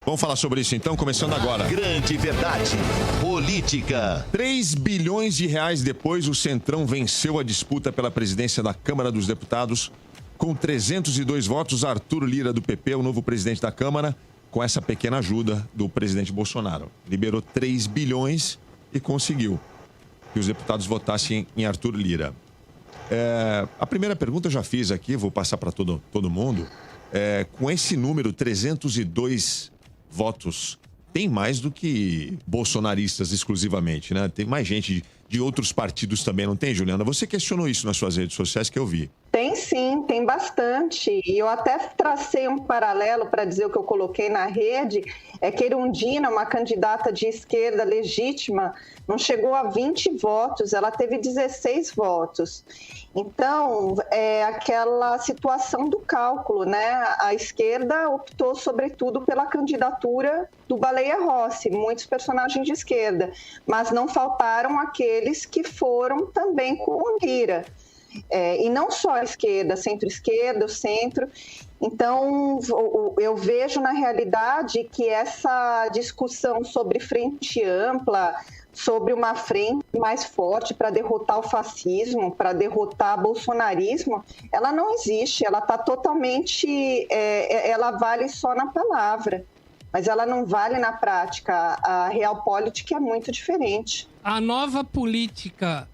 Vamos falar sobre isso então, começando agora. Grande verdade. Política. 3 bilhões de reais depois, o Centrão venceu a disputa pela presidência da Câmara dos Deputados. Com 302 votos, Arthur Lira, do PP, o novo presidente da Câmara, com essa pequena ajuda do presidente Bolsonaro. Liberou 3 bilhões e conseguiu que os deputados votassem em Arthur Lira. A primeira pergunta eu já fiz aqui, vou passar para todo mundo. Com esse número, 302 votos, tem mais do que bolsonaristas exclusivamente, né? Tem mais gente de outros partidos também, não tem, Juliana? Você questionou isso nas suas redes sociais que eu vi. Tem sim, tem bastante. E eu até tracei um paralelo para dizer o que eu coloquei na rede, que Erundina, uma candidata de esquerda legítima, não chegou a 20 votos, ela teve 16 votos. Então, é aquela situação do cálculo, né? A esquerda optou, sobretudo, pela candidatura do Baleia Rossi, muitos personagens de esquerda, mas não faltaram aqueles que foram também com o Lira. E não só a esquerda, centro-esquerda, o centro. Então, eu vejo na realidade que essa discussão sobre frente ampla, sobre uma frente mais forte para derrotar o fascismo, para derrotar o bolsonarismo, ela não existe, ela está totalmente, ela vale só na palavra, mas ela não vale na prática. A realpolitik é muito diferente. A nova política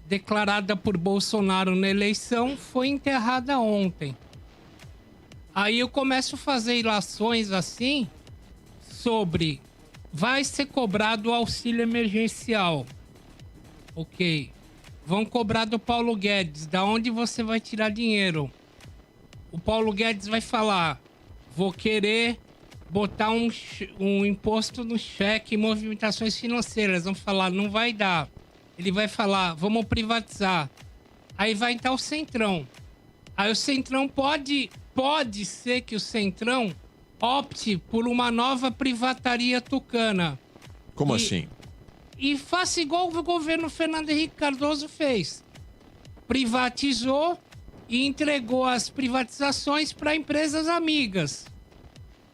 declarada por Bolsonaro na eleição foi enterrada ontem. Aí eu começo a fazer ilações assim sobre vai ser cobrado o auxílio emergencial. Ok. Vão cobrar do Paulo Guedes. Da onde você vai tirar dinheiro? O Paulo Guedes vai falar, vou querer botar um imposto no cheque e movimentações financeiras. Vão falar, não vai dar. Ele vai falar, vamos privatizar. Aí vai entrar o Centrão. Aí o Centrão pode ser que o Centrão opte por uma nova privataria tucana. Como assim? E faça igual o governo Fernando Henrique Cardoso fez. Privatizou e entregou as privatizações para empresas amigas.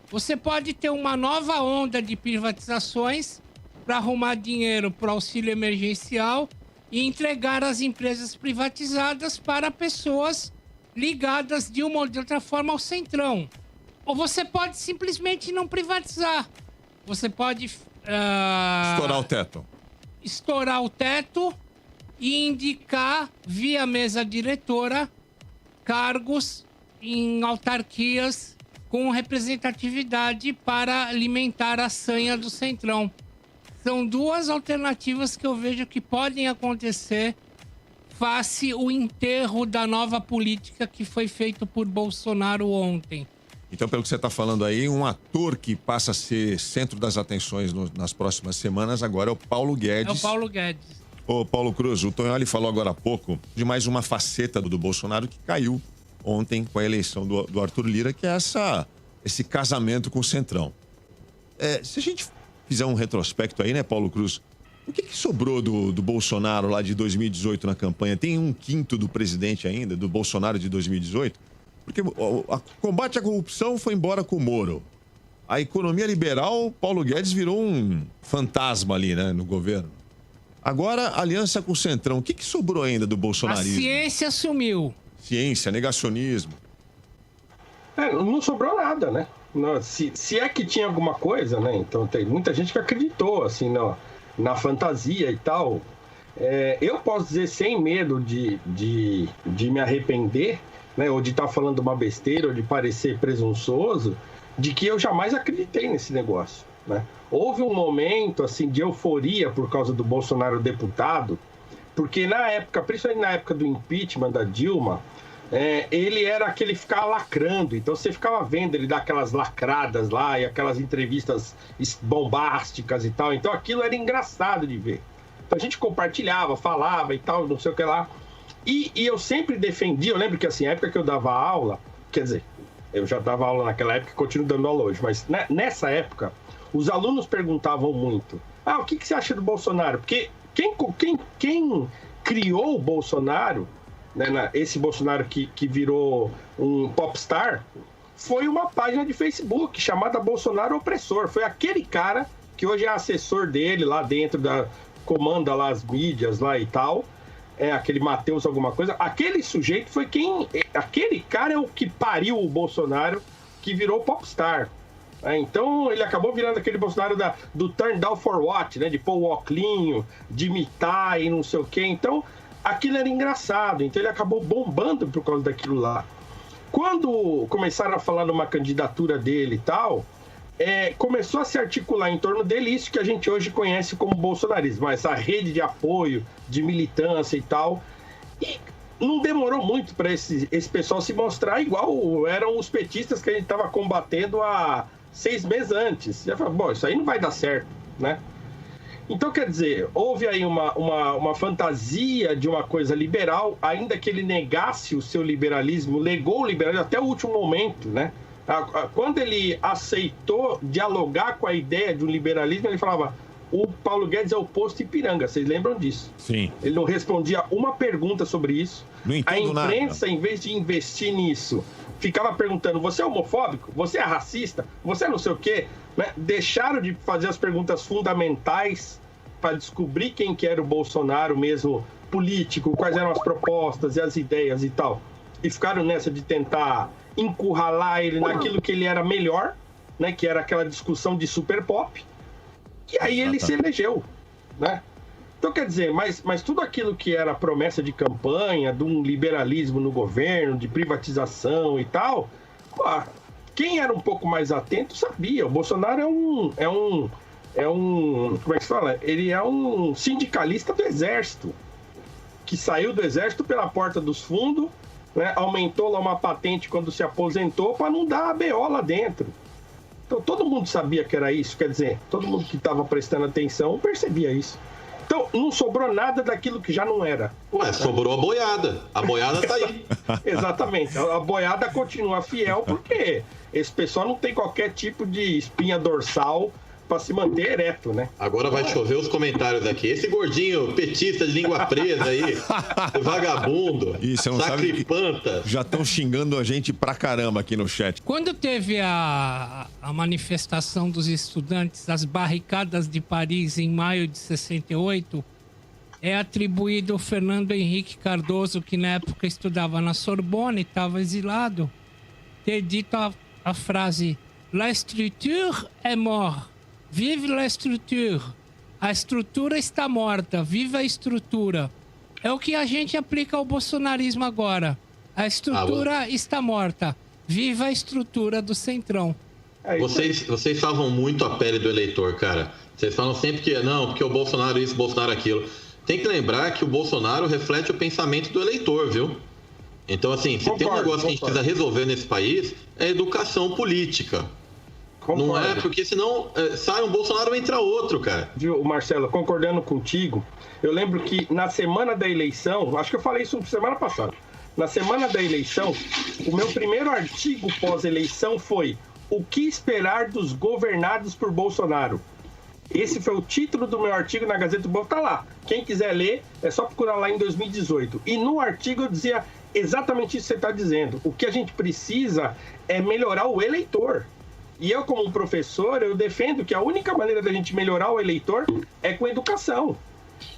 Você pode ter uma nova onda de privatizações para arrumar dinheiro para o auxílio emergencial e entregar as empresas privatizadas para pessoas ligadas de uma ou de outra forma ao Centrão. Ou você pode simplesmente não privatizar. Você pode estourar o teto. Estourar o teto e indicar via mesa diretora cargos em autarquias com representatividade para alimentar a sanha do Centrão. São duas alternativas que eu vejo que podem acontecer face o enterro da nova política que foi feito por Bolsonaro ontem. Então, pelo que você está falando aí, um ator que passa a ser centro das atenções nas próximas semanas agora é o Paulo Guedes. É o Paulo Guedes. Ô, Paulo Cruz, o Tonholi falou agora há pouco de mais uma faceta do Bolsonaro que caiu ontem com a eleição do Arthur Lira, que é esse casamento com o Centrão. Se a gente fizer um retrospecto aí, né, Paulo Cruz, o que sobrou do Bolsonaro lá de 2018 na campanha? Tem 1/5 do presidente ainda, do Bolsonaro de 2018? Porque o combate à corrupção foi embora com o Moro. A economia liberal, Paulo Guedes virou um fantasma ali, né, no governo. Agora, aliança com o Centrão. O que sobrou ainda do bolsonarismo? A ciência sumiu. Ciência, negacionismo. Não sobrou nada, né? Não, se é que tinha alguma coisa, né? Então tem muita gente que acreditou, assim, na fantasia e tal. Eu posso dizer sem medo de me arrepender, né? Ou de estar falando uma besteira, ou de parecer presunçoso, de que eu jamais acreditei nesse negócio, né? Houve um momento, assim, de euforia por causa do Bolsonaro deputado, porque na época, principalmente na época do impeachment da Dilma, ele era aquele que ficava lacrando. Então você ficava vendo ele dar aquelas lacradas lá e aquelas entrevistas bombásticas e tal. Então aquilo era engraçado de ver. Então a gente compartilhava, falava e tal, não sei o que lá. E eu sempre defendi, eu lembro que assim, a época que eu dava aula, quer dizer, eu já dava aula naquela época e continuo dando aula hoje, mas nessa época, os alunos perguntavam muito, o que você acha do Bolsonaro? Porque quem criou o Bolsonaro, né, esse Bolsonaro que virou um popstar, foi uma página de Facebook chamada Bolsonaro Opressor. Foi aquele cara que hoje é assessor dele lá dentro comanda lá as mídias lá e tal, aquele Matheus alguma coisa. Aquele sujeito foi aquele cara é o que pariu o Bolsonaro, que virou popstar. Então ele acabou virando aquele Bolsonaro do turn down for what, né? De pôr o óculinho, de imitar e não sei o quê. Então aquilo era engraçado, então ele acabou bombando por causa daquilo lá. Quando começaram a falar numa candidatura dele e tal, começou a se articular em torno dele isso que a gente hoje conhece como bolsonarismo, essa rede de apoio, de militância e tal. E não demorou muito para esse pessoal se mostrar igual eram os petistas que a gente estava combatendo há 6 meses antes. E eu falei, bom, isso aí não vai dar certo, né? Então, quer dizer, houve aí uma fantasia de uma coisa liberal, ainda que ele negasse o seu liberalismo, negou o liberalismo até o último momento, né? Quando ele aceitou dialogar com a ideia de um liberalismo, ele falava, o Paulo Guedes é o posto Ipiranga, vocês lembram disso? Sim. Ele não respondia uma pergunta sobre isso. Não entendo a imprensa, nada. Em vez de investir nisso, ficava perguntando, você é homofóbico? Você é racista? Você é não sei o quê? Né? Deixaram de fazer as perguntas fundamentais para descobrir quem que era o Bolsonaro mesmo político, quais eram as propostas e as ideias e tal. E ficaram nessa de tentar encurralar ele naquilo que ele era melhor, né? Que era aquela discussão de super pop. E aí ele se elegeu, né? Então, quer dizer, mas tudo aquilo que era promessa de campanha, de um liberalismo no governo, de privatização e tal, quem era um pouco mais atento sabia. O Bolsonaro é um como é que se fala? Ele é um sindicalista do Exército, que saiu do Exército pela porta dos fundos, né? Aumentou lá uma patente quando se aposentou para não dar a BO lá dentro. Então, todo mundo sabia que era isso, quer dizer, todo mundo que estava prestando atenção percebia isso. Então, não sobrou nada daquilo que já não era. Sobrou a boiada. A boiada tá aí. Exatamente. A boiada continua fiel porque esse pessoal não tem qualquer tipo de espinha dorsal para se manter ereto, né? Agora vai chover os comentários aqui. Esse gordinho petista de língua presa aí, vagabundo, Isso, não sacripanta. sabe, já estão xingando a gente pra caramba aqui no chat. Quando teve a manifestação dos estudantes, as barricadas de Paris em maio de 68, é atribuído ao Fernando Henrique Cardoso, que na época estudava na Sorbonne e estava exilado, ter dito a frase "La structure est morte. Vive la structure. A estrutura está morta. Viva a estrutura." É o que a gente aplica ao bolsonarismo agora. A estrutura está morta. Viva a estrutura do Centrão. Vocês salvam muito a pele do eleitor, cara. Vocês falam sempre que não, porque o Bolsonaro isso, o Bolsonaro aquilo. Tem que lembrar que o Bolsonaro reflete o pensamento do eleitor, viu? Então, assim, se tem um negócio que a gente precisa resolver nesse país, é educação política. Concordo. Não é, porque senão sai um Bolsonaro e entra outro, cara. Viu, Marcelo, concordando contigo, eu lembro que na semana da eleição, acho que eu falei isso semana passada, na semana da eleição, o meu primeiro artigo pós-eleição foi "O que esperar dos governados por Bolsonaro?" Esse foi o título do meu artigo na Gazeta do Povo, tá lá. Quem quiser ler, é só procurar lá em 2018. E no artigo eu dizia exatamente isso que você está dizendo. O que a gente precisa é melhorar o eleitor. E eu, como professor, eu defendo que a única maneira da gente melhorar o eleitor é com educação.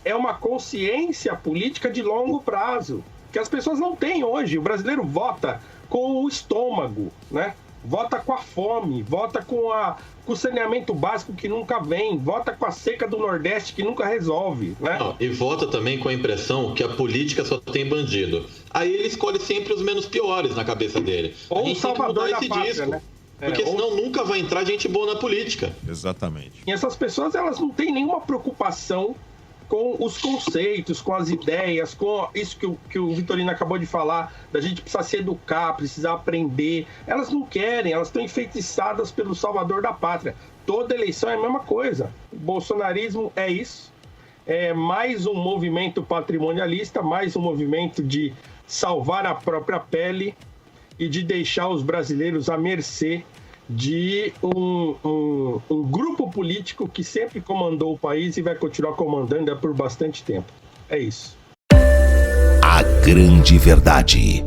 É uma consciência política de longo prazo, que as pessoas não têm hoje. O brasileiro vota com o estômago, né? Vota com a fome, vota com o saneamento básico que nunca vem, vota com a seca do Nordeste que nunca resolve, né? E vota também com a impressão que a política só tem bandido. Aí ele escolhe sempre os menos piores na cabeça dele. Ou o salvador da pátria, né? Porque senão nunca vai entrar gente boa na política. Exatamente. E essas pessoas, elas não têm nenhuma preocupação com os conceitos, com as ideias, com isso que o Vitorino acabou de falar, da gente precisar se educar, precisar aprender. Elas não querem, elas estão enfeitiçadas pelo salvador da pátria. Toda eleição é a mesma coisa. O bolsonarismo é isso. É mais um movimento patrimonialista, mais um movimento de salvar a própria pele e de deixar os brasileiros à mercê de um grupo político que sempre comandou o país e vai continuar comandando por bastante tempo. É isso. A grande verdade.